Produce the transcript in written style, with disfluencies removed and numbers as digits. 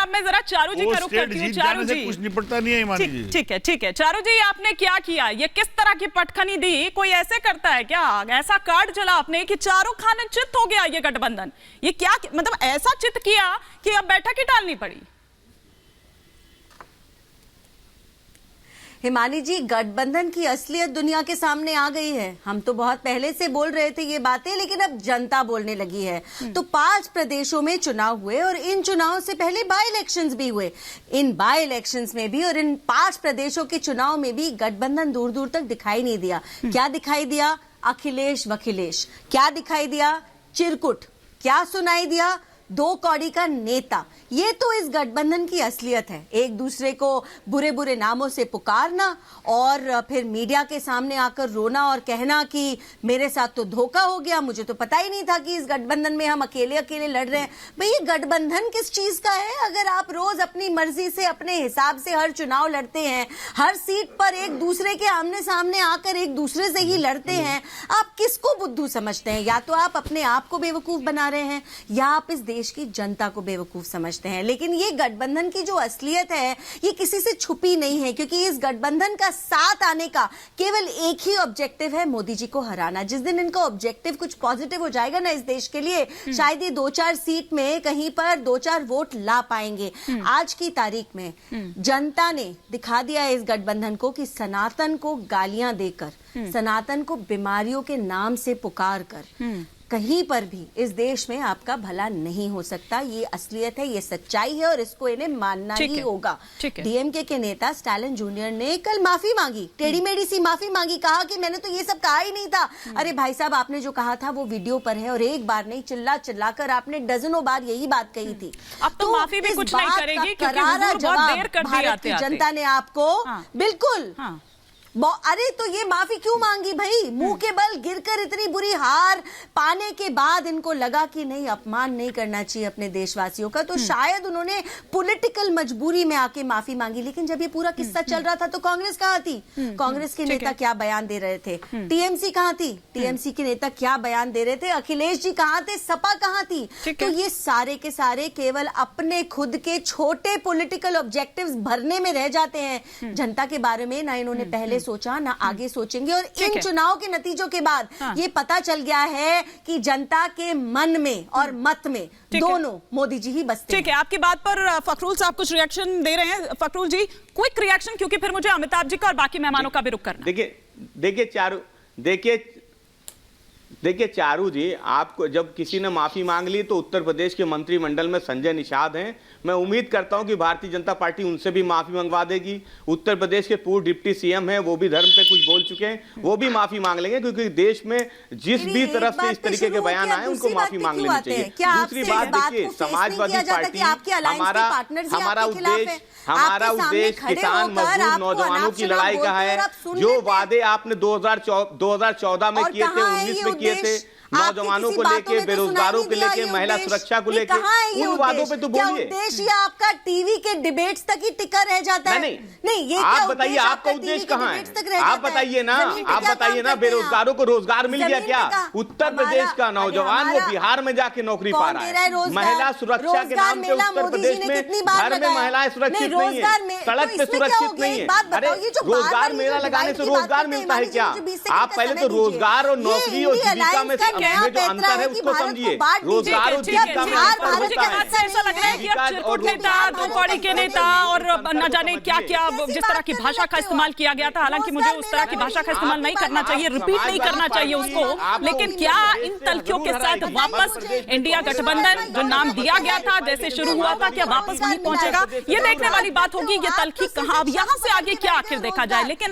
अब मैं जरा चारू जी का रुख करती हूँ। चारू जी, कुछ निपटता नहीं है हिमानी जी। ठीक है चारू जी, आपने क्या किया? ये किस तरह की पटखनी दी? कोई ऐसे करता है क्या? ऐसा कार्ड चला आपने कि चारों खाने चित हो गया ये गठबंधन। ये क्या मतलब ऐसा चित किया कि अब बैठक ही टालनी पड़ी? हिमानी जी, गठबंधन की असलियत दुनिया के सामने आ गई है। हम तो बहुत पहले से बोल रहे थे ये बातें, लेकिन अब जनता बोलने लगी है। तो 5 प्रदेशों में चुनाव हुए और इन चुनाव से पहले बाय इलेक्शंस भी हुए। इन बाय इलेक्शंस में भी और इन 5 प्रदेशों के चुनाव में भी गठबंधन दूर दूर तक दिखाई नहीं दिया। क्या दिखाई दिया? अखिलेश वखिलेश। क्या दिखाई दिया? चिरकुट। क्या सुनाई दिया? 2 कौड़ी का नेता। ये तो इस गठबंधन की असलियत है। एक दूसरे को बुरे बुरे नामों से पुकारना और फिर मीडिया के सामने आकर रोना और कहना कि मेरे साथ तो धोखा हो गया, मुझे तो पता ही नहीं था कि इस गठबंधन में हम अकेले अकेले लड़ रहे हैं। भाई, ये गठबंधन किस चीज का है? अगर आप रोज अपनी मर्जी से अपने हिसाब से हर चुनाव लड़ते हैं, हर सीट पर एक दूसरे के आमने सामने आकर एक दूसरे से ही लड़ते हैं, आप किसको बुद्धू समझते हैं? या तो आप अपने आप को बेवकूफ बना रहे हैं या आप इस देश की जनता को बेवकूफ समझते हैं। लेकिन ये गठबंधन की जो असलियत है ये किसी से छुपी नहीं है, क्योंकि इस गठबंधन का साथ आने का केवल एक ही ऑब्जेक्टिव है, मोदी जी को हराना। जिस दिन इनका ऑब्जेक्टिव कुछ पॉजिटिव हो जाएगा ना इस देश के लिए, शायद ये 2-4 सीट में कहीं पर 2-4 वोट ला पाएंगे। आज की तारीख में जनता ने दिखा दिया है इस गठबंधन को कि सनातन को गालियां देकर, सनातन को बीमारियों के नाम से पुकार कर कहीं पर भी इस देश में आपका भला नहीं हो सकता। ये असलियत है, ये सच्चाई है और इसको इन्हें मानना ही होगा। डीएमके के नेता स्टालिन जूनियर ने कल माफी मांगी, टेढ़ी मेढ़ी सी माफी मांगी, कहा कि मैंने तो ये सब कहा ही नहीं था। अरे भाई साहब, आपने जो कहा था वो वीडियो पर है और एक बार नहीं, चिल्ला चिल्लाकर आपने डज़नों बार यही बात कही थी। अब तो माफी भी कुछ नहीं करेगी क्योंकि हुजूर बहुत देर कर दी भारत की जनता ने आपको बिल्कुल अरे तो ये माफी क्यों मांगी भाई? मुंह के बल गिरकर इतनी बुरी हार पाने के बाद इनको लगा कि नहीं, अपमान नहीं करना चाहिए अपने देशवासियों का, तो शायद उन्होंने पॉलिटिकल मजबूरी में आके माफी मांगी। लेकिन जब ये पूरा किस्सा चल रहा था तो कांग्रेस कहाँ थी? कांग्रेस के नेता क्या बयान दे रहे थे? टीएमसी कहाँ थी? टीएमसी के नेता क्या बयान दे रहे थे? अखिलेश जी कहाँ थे? सपा कहाँ थी? तो ये सारे के सारे केवल अपने खुद के छोटे पॉलिटिकल ऑब्जेक्टिव्स भरने में रह जाते हैं। जनता के बारे में ना इन्होंने पहले सोचा ना आगे सोचेंगे। और इन चुनाव के नतीजों के बाद ये पता चल गया है कि जनता के मन में और मत में दोनों मोदी जी ही बसते हैं। ठीक है, आपकी बात पर फखरुल साहब कुछ रिएक्शन दे रहे हैं। फखरुल जी, क्विक रिएक्शन, क्योंकि फिर मुझे अमिताभ जी का और बाकी मेहमानों का भी रुख करना। देखिए चारू जी, आपको जब किसी ने माफी मांग ली तो उत्तर प्रदेश के मंत्रिमंडल में संजय निषाद हैं। मैं उम्मीद करता हूं कि भारतीय जनता पार्टी उनसे भी माफी मंगवा देगी। उत्तर प्रदेश के पूर्व डिप्टी सीएम हैं, वो भी धर्म पे कुछ बोल चुके हैं, वो भी माफी मांग लेंगे, क्योंकि देश में जिस भी तरफ से इस तरीके के बयान आए उनको माफी मांग लेनी चाहिए। दूसरी बात, देखिए समाजवादी पार्टी, हमारा उद्देश्य किसान मजदूर नौजवानों की लड़ाई का है। जो वादे आपने 2014 में किए थे, 19 में किए थे, नौजवानों को लेके, बेरोजगारों को लेके, महिला सुरक्षा को लेके, उन वादों पे तो बोलिए। उद्देश्य आपका टीवी के डिबेट्स तक ही टिका रह जाता है। नहीं, ये आप बताइए, आपका उद्देश्य कहाँ है? आप बताइए ना, आप बताइए ना, बेरोजगारों को रोजगार मिल गया क्या? उत्तर प्रदेश का नौजवान वो बिहार में जाके नौकरी पा रहा है। महिला सुरक्षा के नाम पे उत्तर प्रदेश में घर में महिलाएं सुरक्षित नहीं है, सड़क पे सुरक्षित नहीं है। अरे रोजगार मेला लगाने से रोजगार मिलता है क्या? आप पहले तो रोजगार और नौकरी और जीविका में जो अंतर है उसको समझिए। रोजगार और जीविका में ऐसा लग रहा है कि अब चिरकुट नेता, 2 कौड़ी के नेता और न जाने क्या क्या जिस तरह की भाषा का इस्तेमाल किया गया था। हालांकि मुझे उस तरह की भाषा का इस्तेमाल नहीं करना चाहिए, रिपीट नहीं करना चाहिए उसको। लेकिन क्या इन तलखियों के साथ वापस इंडिया गठबंधन जो नाम दिया गया था, जैसे शुरू हुआ था, क्या वापस वहीं पहुंचेगा? ये देखने वाली बात होगी। ये तलखी कहां, अब यहां से आगे क्या आखिर देखा जाए। लेकिन